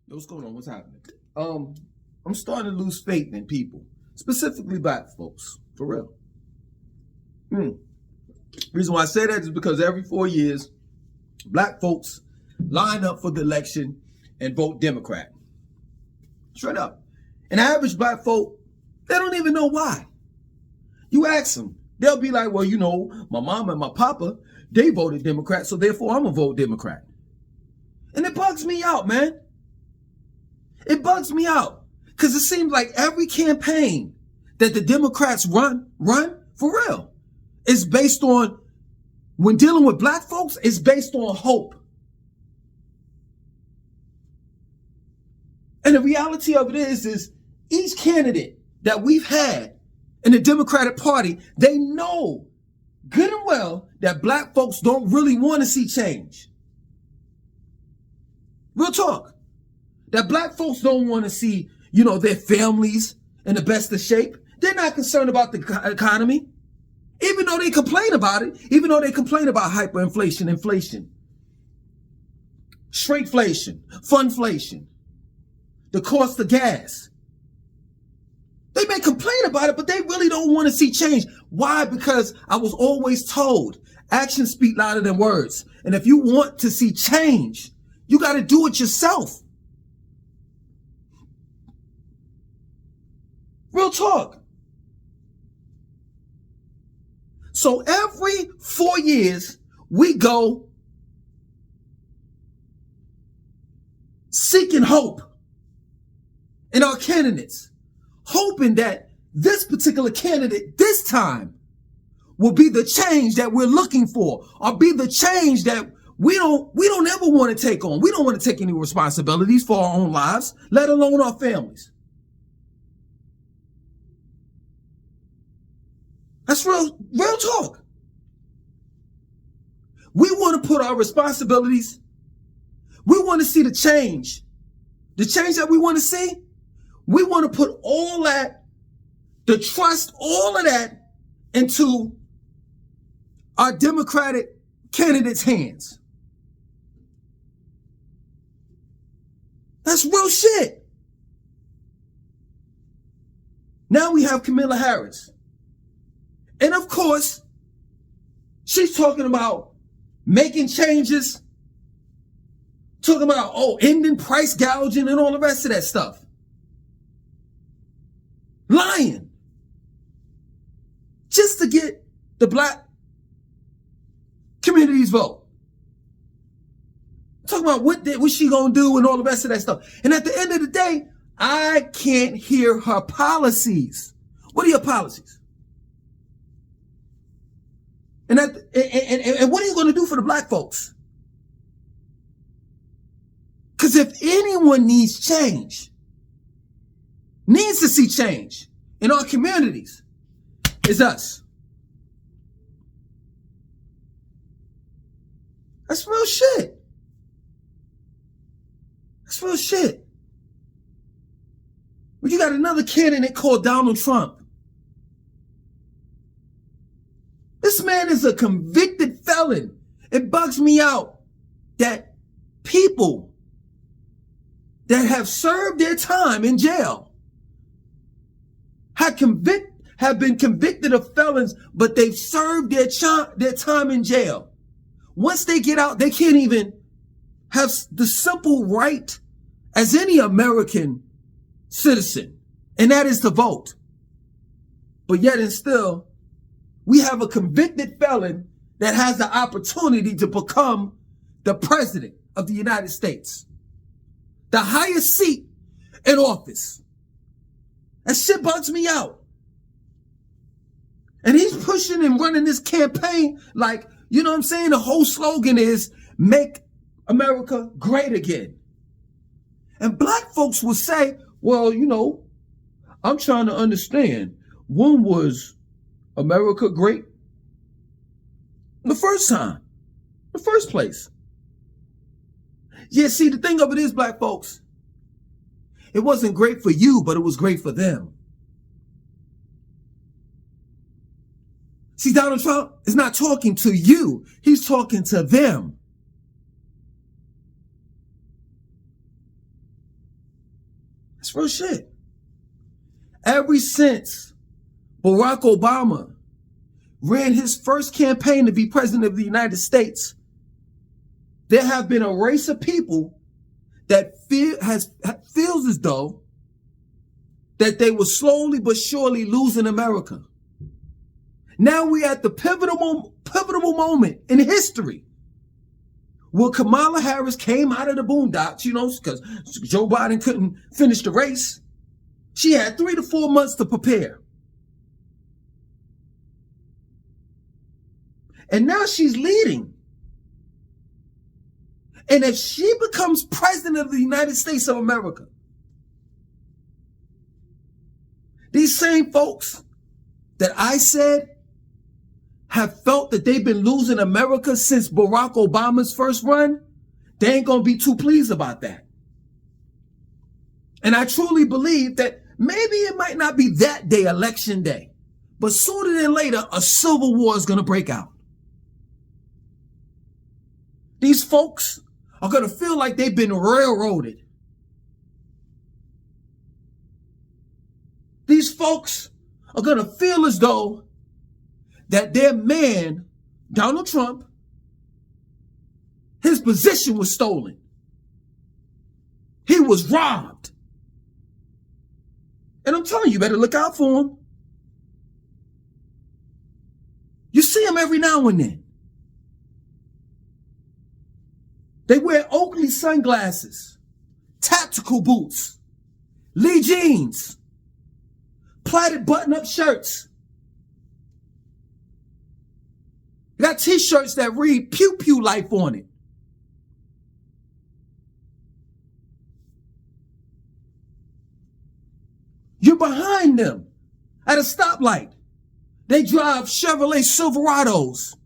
What's going on? What's happening? I'm starting to lose faith in people, specifically black folks, for real. Reason why I say that is because every 4 years, black folks line up for the election and vote Democrat. Straight up. And average black folk, they don't even know why. You ask them, they'll be like, well, you know, my mama and my papa, they voted Democrat, so therefore I'm gonna vote Democrat. And it bugs me out, man. It bugs me out. Because it seems like every campaign that the Democrats run for real, is based on, when dealing with black folks, it's based on hope. And the reality of it is each candidate that we've had in the Democratic Party, they know good and well that black folks don't really want to see change. Real talk. That black folks don't want to see, you know, their families in the best of shape. They're not concerned about the economy. Even though they complain about it, even though they complain about hyperinflation, inflation, shrinkflation, funflation, the cost of gas. They may complain about it, but they really don't want to see change. Why? Because I was always told actions speak louder than words. And if you want to see change, you got to do it yourself. Real talk. So every 4 years, we go seeking hope in our candidates, hoping that this particular candidate this time will be the change that we're looking for, or be the change that we don't ever want to take on. We don't want to take any responsibilities for our own lives, let alone our families. That's real talk. We want to put our responsibilities, we want to see the change that we want to see. We want to put all that, the trust, all of that into our Democratic candidates' hands. That's real shit. Now we have Kamala Harris. And of course, she's talking about making changes, talking about, ending price gouging and all the rest of that stuff. Lying. Just to get the black community's vote. Talking about what she gonna do and all the rest of that stuff. And at the end of the day, I can't hear her policies. What are your policies? And what are you going to do for the black folks? Because if anyone needs change, needs to see change in our communities, it's us. That's real shit. That's real shit. But you got another candidate called Donald Trump. This man is a convicted felon. It bugs me out that people that have served their time in jail have been convicted of felons, but they've served their time in jail. Once they get out, they can't even have the simple right as any American citizen, and that is to vote. But yet and still, we have a convicted felon that has the opportunity to become the president of the United States. The highest seat in office. That shit bugs me out. And he's pushing and running this campaign like, you know what I'm saying? The whole slogan is, make America great again. And black folks will say, well, you know, I'm trying to understand, when was America great? The first time. The first place. Yeah, see, the thing of it is, black folks, it wasn't great for you, but it was great for them. See, Donald Trump is not talking to you. He's talking to them. That's real shit. Ever since Barack Obama ran his first campaign to be president of the United States, there have been a race of people that feels as though that they were slowly but surely losing America. Now we're at the pivotal moment in history where Kamala Harris came out of the boondocks, because Joe Biden couldn't finish the race. She had 3 to 4 months to prepare. And now she's leading. And if she becomes president of the United States of America, these same folks that I said have felt that they've been losing America since Barack Obama's first run, they ain't gonna be too pleased about that. And I truly believe that maybe it might not be that day, election day, but sooner than later, a civil war is gonna break out. These folks are gonna feel like they've been railroaded. These folks are gonna feel as though that their man, Donald Trump, his position was stolen. He was robbed. And I'm telling you, you better look out for him. You see him every now and then. They wear Oakley sunglasses, tactical boots, Lee jeans, plaited button-up shirts. You got t-shirts that read "Pew Pew Life" on it. You're behind them at a stoplight. They drive Chevrolet Silverados,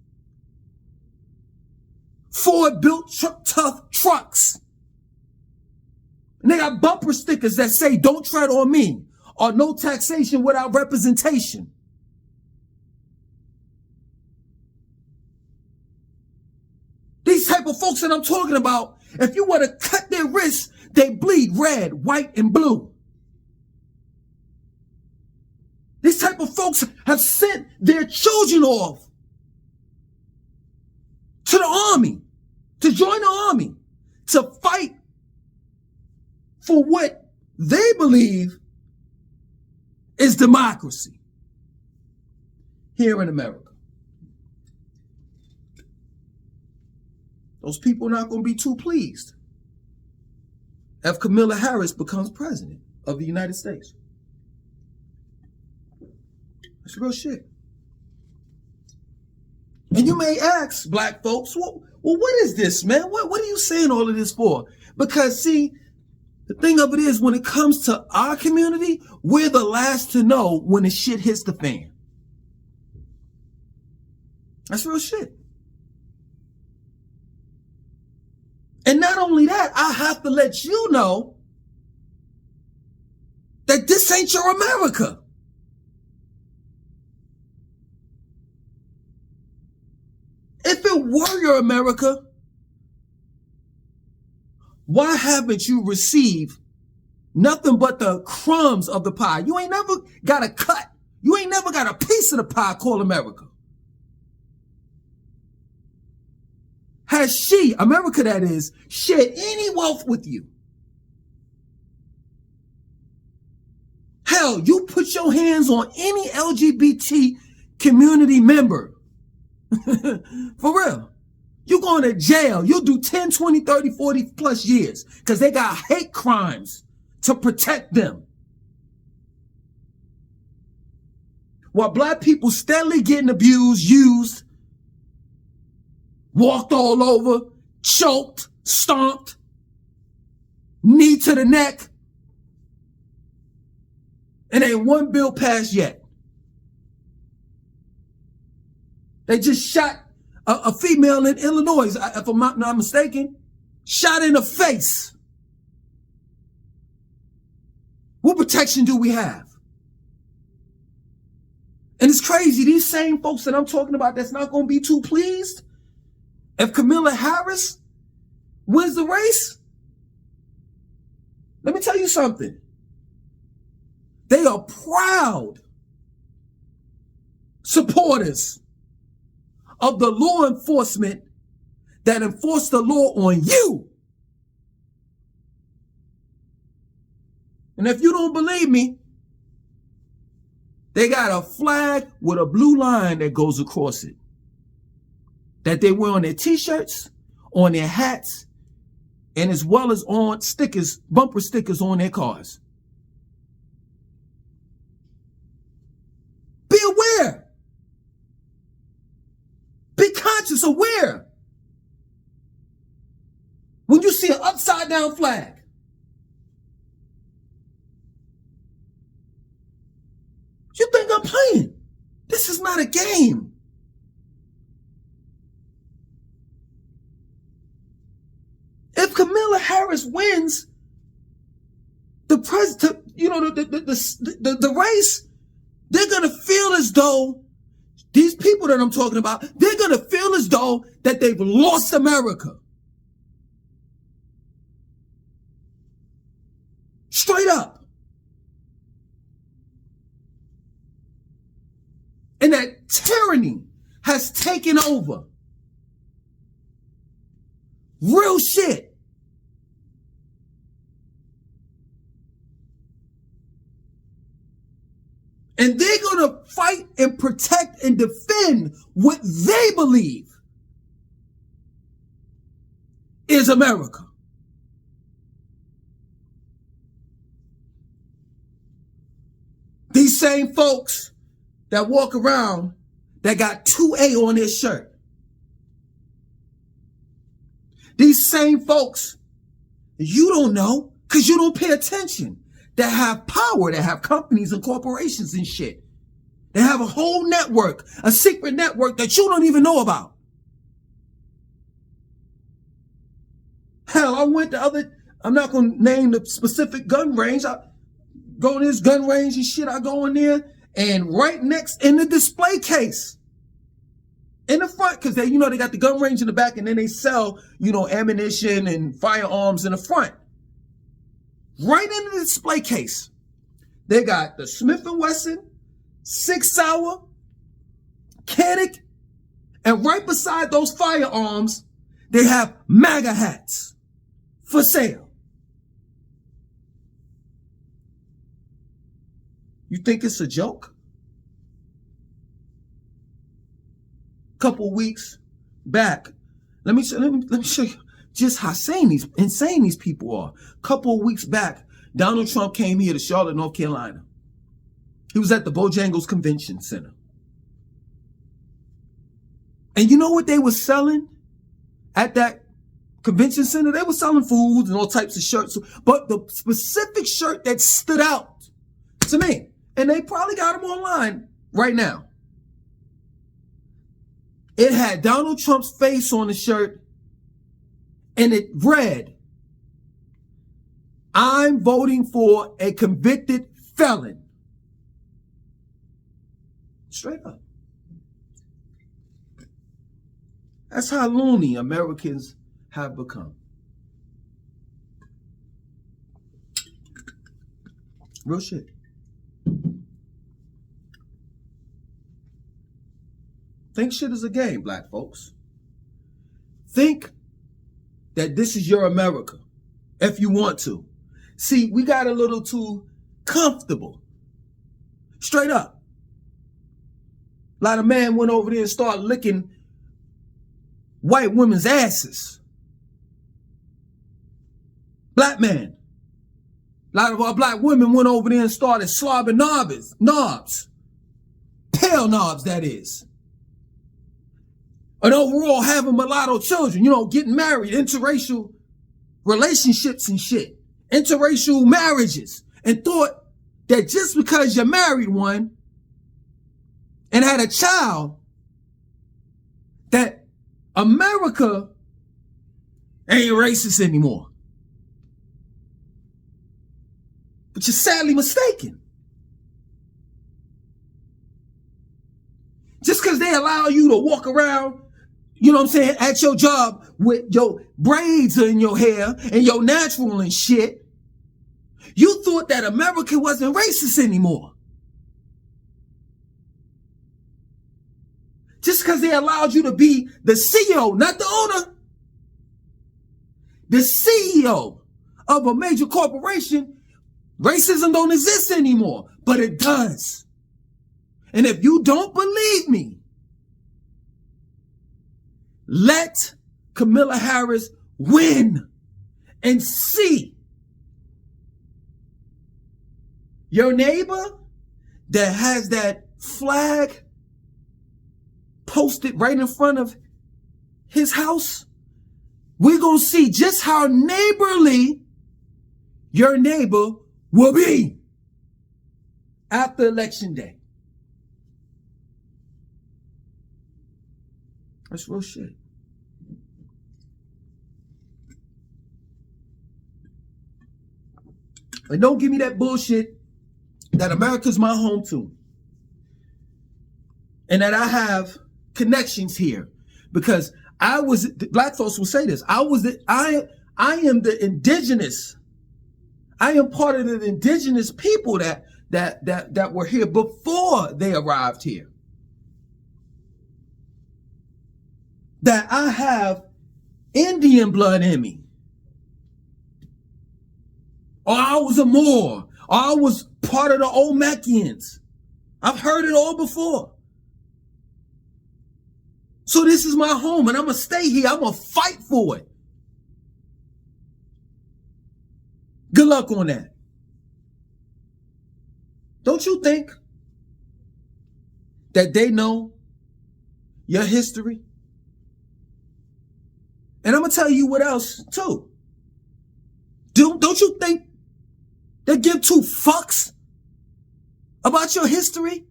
Ford-built tough trucks. And they got bumper stickers that say, "Don't tread on me," or "No taxation without representation." These type of folks that I'm talking about, if you were to cut their wrists, they bleed red, white, and blue. These type of folks have sent their children off to the army, to join the army, to fight for what they believe is democracy here in America. Those people are not going to be too pleased if Kamala Harris becomes president of the United States. That's real shit. And you may ask, black folks, well, what is this, man? What are you saying all of this for? Because, see, the thing of it is, when it comes to our community, we're the last to know when the shit hits the fan. That's real shit. And not only that, I have to let you know that this ain't your America. If it were your America, why haven't you received nothing but the crumbs of the pie? You ain't never got a cut. You ain't never got a piece of the pie called America. Has she, America that is, shared any wealth with you? Hell, you put your hands on any LGBT community member. For real. You're going to jail. You'll do 10, 20, 30, 40 plus years because they got hate crimes to protect them. While black people steadily getting abused, used, walked all over, choked, stomped, knee to the neck, and ain't one bill passed yet. They just shot a female in Illinois, if I'm not mistaken, shot in the face. What protection do we have? And it's crazy, these same folks that I'm talking about that's not going to be too pleased if Kamala Harris wins the race. Let me tell you something. are proud supporters of the law enforcement that enforce the law on you. And if you don't believe me, they got a flag with a blue line that goes across it that they wear on their t-shirts, on their hats, and as well as on stickers, bumper stickers on their cars. Be aware. Be conscious, aware. When you see an upside down flag, you think I'm playing. This is not a game. If Kamala Harris wins the president, the race, they're going to feel as though these people that I'm talking about, they're going to feel as though that they've lost America. Straight up. And that tyranny has taken over. Real shit. And they're going to fight and protect and defend what they believe is America. These same folks that walk around that got 2A on their shirt. These same folks, you don't know because you don't pay attention, that have power, that have companies and corporations and shit. They have a whole network, a secret network that you don't even know about. Hell, I went to I'm not going to name the specific gun range. I go to this gun range and shit. I go in there and right next in the display case, in the front, because they got the gun range in the back and then they sell, ammunition and firearms in the front. Right in the display case, they got the Smith & Wesson, 6 Sauer, Koenig, and right beside those firearms, they have MAGA hats for sale. You think it's a joke? Couple weeks back, let me show you just how insane these people are. Couple of weeks back, Donald Trump came here to Charlotte, North Carolina. He was at the Bojangles Convention Center. And you know what they were selling at that convention center? They were selling foods and all types of shirts. But the specific shirt that stood out to me, and they probably got them online right now, it had Donald Trump's face on the shirt. And it read, "I'm voting for a convicted felon." Straight up. That's how loony Americans have become. Real shit. Think shit is a game, black folks. Think that this is your America, if you want to. See, we got a little too comfortable. Straight up. A lot of men went over there and started licking white women's asses. Black men. A lot of our black women went over there and started slobbing knobs. Pale knobs, that is. And overall having mulatto children, getting married, interracial relationships and shit, interracial marriages, and thought that just because you married one and had a child, that America ain't racist anymore. But you're sadly mistaken. Just because they allow you to walk around, at your job with your braids in your hair and your natural and shit, You thought that America wasn't racist anymore. Just because they allowed you to be the CEO, not the owner, the CEO of a major corporation, racism don't exist anymore, but it does. And if you don't believe me, let Kamala Harris win and see. Your neighbor that has that flag posted right in front of his house, we're going to see just how neighborly your neighbor will be after Election Day. That's real shit. And don't give me that bullshit that America's my home to. And that I have connections here. Because black folks will say this, I am the indigenous. I am part of the indigenous people that were here before they arrived here. That I have Indian blood in me. Or I was a Moor. Or I was part of the Olmekians. I've heard it all before. So this is my home and I'm going to stay here. I'm going to fight for it. Good luck on that. Don't you think that they know your history? And I'm going to tell you what else too. Don't you think they give two fucks about your history?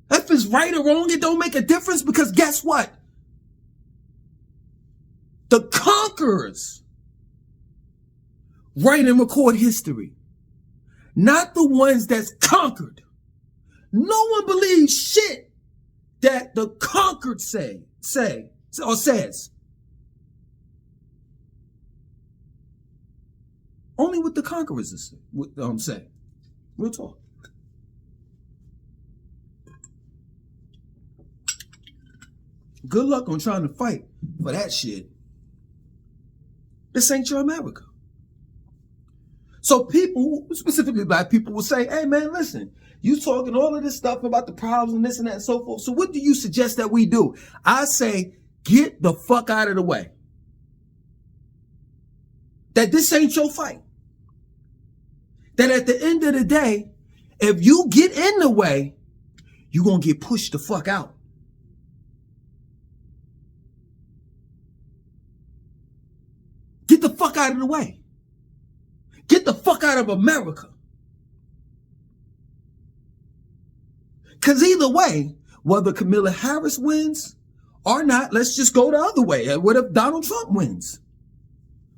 If it's right or wrong, it don't make a difference, because guess what? The conquerors write and record history, not the ones that's conquered. No one believes shit that the conquered say or says. Only what the conquerors say. Real talk. Good luck on trying to fight for that shit. This ain't your America. So people, specifically black people, will say, hey man, listen, you talking all of this stuff about the problems and this and that and so forth. So what do you suggest that we do? I say, get the fuck out of the way. That this ain't your fight. That at the end of the day, if you get in the way, you're going to get pushed the fuck out. Get the fuck out of the way. Get the fuck out of America. Because either way, whether Kamala Harris wins or not, let's just go the other way. What if Donald Trump wins?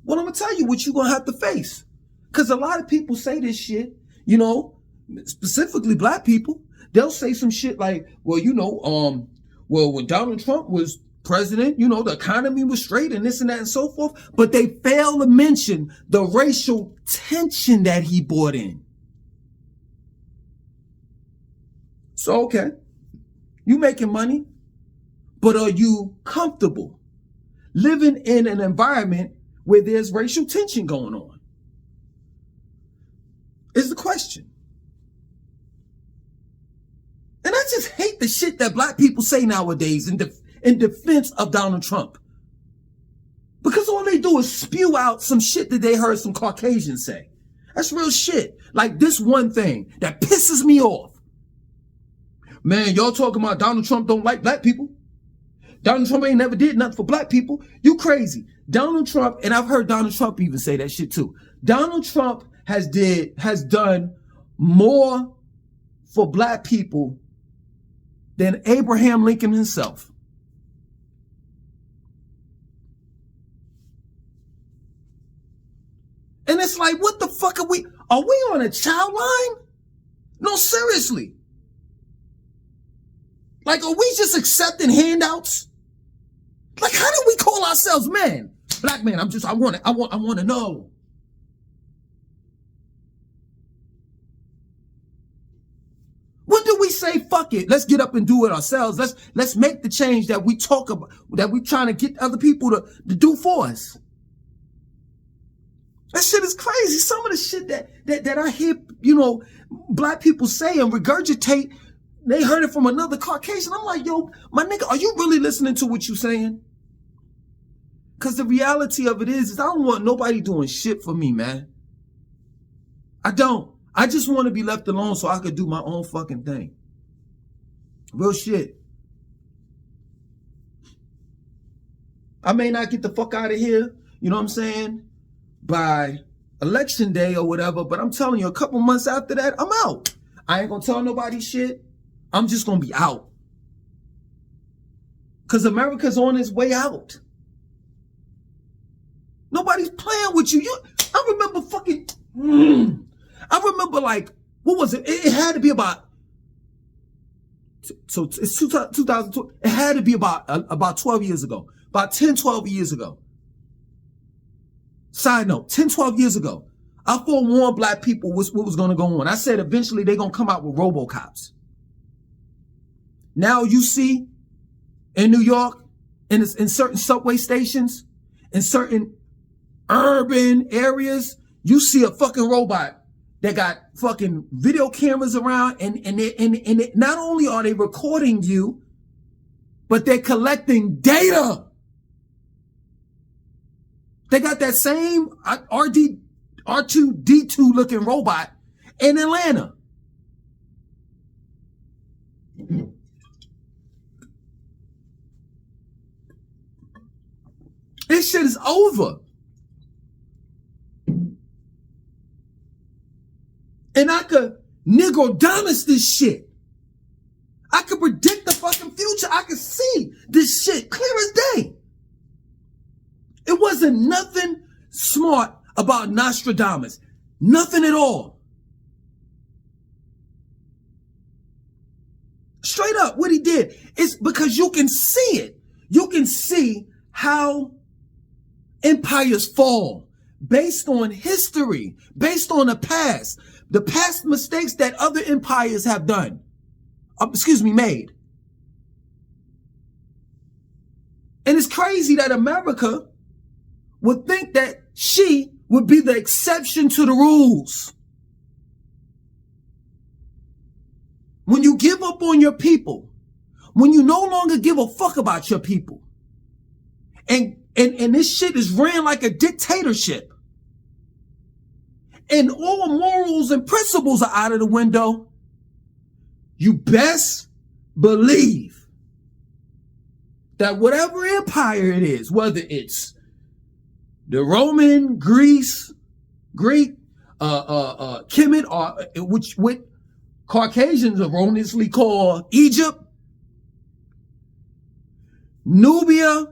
Well, I'm going to tell you what you're going to have to face. Because a lot of people say this shit, you know, specifically black people. They'll say some shit like, well, you know, when Donald Trump was president, you know, the economy was straight and this and that and so forth. But they fail to mention the racial tension that he brought in. So, okay, you making money, but are you comfortable living in an environment where there's racial tension going on? Is the question. And I just hate the shit that black people say nowadays in defense of Donald Trump. Because all they do is spew out some shit that they heard some Caucasians say. That's real shit. Like this one thing that pisses me off. Man, y'all talking about Donald Trump don't like black people. Donald Trump ain't never did nothing for black people. You crazy. Donald Trump, and I've heard Donald Trump even say that shit too. Donald Trump has done more for black people than Abraham Lincoln himself. And it's like, what the fuck are we on a child line? No, seriously. Like, are we just accepting handouts? Like, how do we call ourselves men? Black man, I want to know. we say, fuck it, let's get up and do it ourselves. Let's make the change that we talk about, that we trying to get other people to do for us. That shit is crazy. Some of the shit that I hear, black people say and regurgitate, they heard it from another Caucasian. I'm like, yo, my nigga, are you really listening to what you saying? Because the reality of it is I don't want nobody doing shit for me, man. I don't. I just want to be left alone so I could do my own fucking thing. Real shit. I may not get the fuck out of here, you know what I'm saying, by election day or whatever, but I'm telling you, a couple months after that, I'm out. I ain't gonna tell nobody shit. I'm just gonna be out. Because America's on its way out. Nobody's playing with you. I remember fucking... I remember, like, what was it? It had to be about... So it's 2012. It had to be about 12 years ago. About 10, 12 years ago. Side note, 10, 12 years ago, I forewarned black people what was going to go on. I said eventually they're going to come out with RoboCops. Now you see in New York, in certain subway stations, in certain urban areas, you see a fucking robot that got fucking video cameras around, and not only are they recording you, but they're collecting data. They got that same R2D2 looking robot in Atlanta. This shit is over. And I could Negrodamus this shit. I could predict the fucking future. I could see this shit clear as day. It wasn't nothing smart about Nostradamus. Nothing at all. Straight up, what he did is because you can see it. You can see how empires fall based on history, based on the past mistakes that other empires have done. Made. And it's crazy that America would think that she would be the exception to the rules. When you give up on your people, when you no longer give a fuck about your people, and this shit is ran like a dictatorship, and all morals and principles are out of the window, you best believe that whatever empire it is, whether it's the Roman, Greek, Kemet, or which Caucasians erroneously call Egypt, Nubia,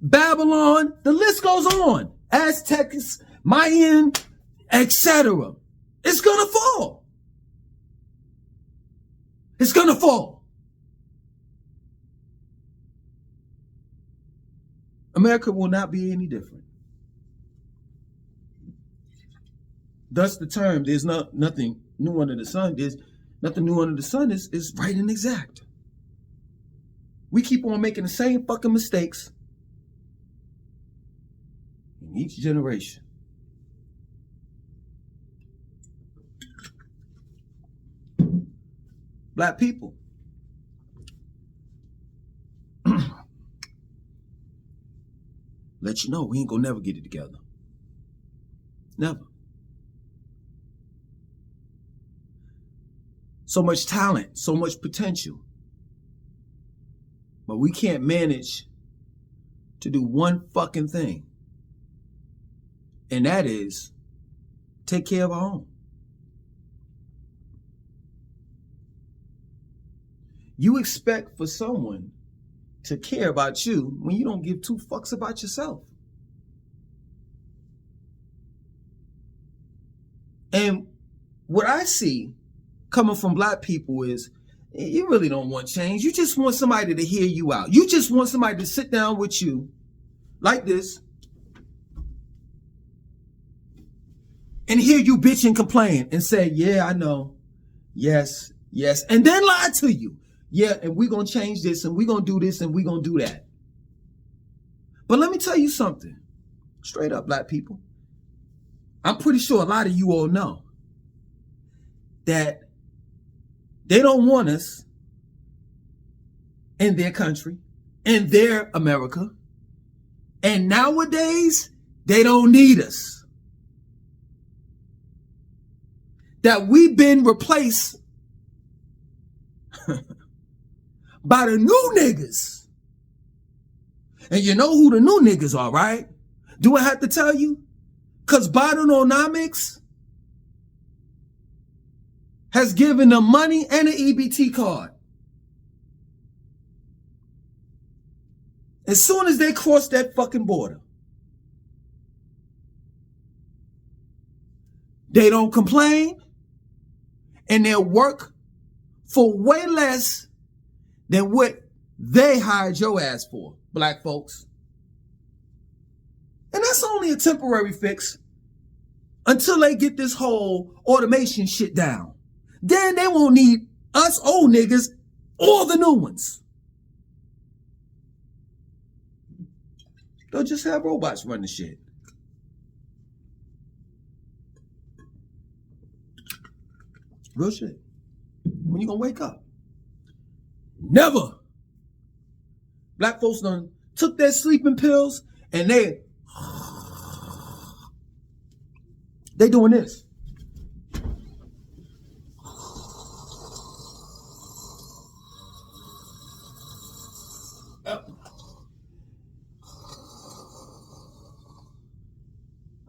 Babylon, the list goes on. Aztecs, Mayan, etc. It's gonna fall. It's gonna fall. America will not be any different. Thus the term, there's nothing new under the sun. There's nothing new under the sun is right and exact. We keep on making the same fucking mistakes in each generation. Black people. Let you know, we ain't gonna never get it together. Never. So much talent, so much potential. But we can't manage to do one fucking thing. And that is take care of our own. You expect for someone to care about you when you don't give two fucks about yourself. And what I see coming from black people is you really don't want change. You just want somebody to hear you out. You just want somebody to sit down with you like this and hear you bitch and complain and say, yeah, I know. Yes, Yes, and then lie to you. Yeah, and we're going to change this, and we're going to do this, and we're going to do that. But let me tell you something. Straight up, black people. I'm pretty sure a lot of you all know that they don't want us in their country, in their America. And nowadays, they don't need us. That we've been replaced by the new niggas. And you know who the new niggas are, right? Do I have to tell you? Because Bidenomics has given them money and an EBT card. As soon as they cross that fucking border, they don't complain, and they'll work for way less than what they hired your ass for, black folks. And that's only a temporary fix until they get this whole automation shit down. Then they won't need us old niggas or the new ones. They'll just have robots run the shit. Real shit. When you gonna wake up? Never. Black folks done took their sleeping pills and they doing this.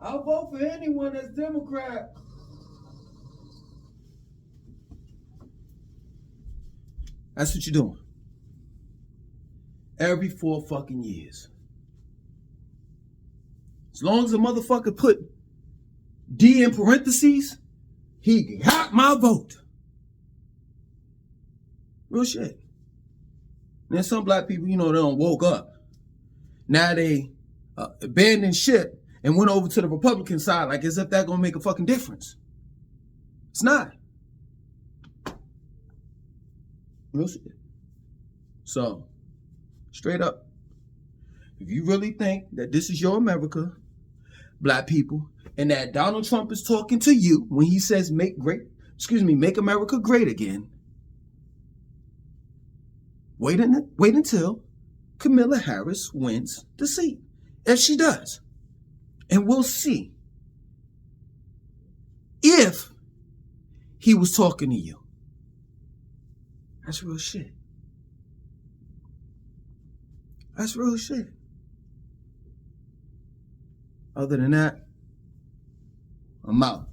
I'll vote for anyone that's Democrat. That's what you're doing. Every 4 fucking years. As long as a motherfucker put D in parentheses, he got my vote. Real shit. And then some black people, they don't woke up. Now they abandoned ship and went over to the Republican side like as if that's gonna make a fucking difference. It's not. Real shit. So, straight up, if you really think that this is your America, black people, and that Donald Trump is talking to you when he says make America great again, wait until Kamala Harris wins the seat. If she does. And we'll see if he was talking to you. That's real shit. That's real shit. Other than that, I'm out.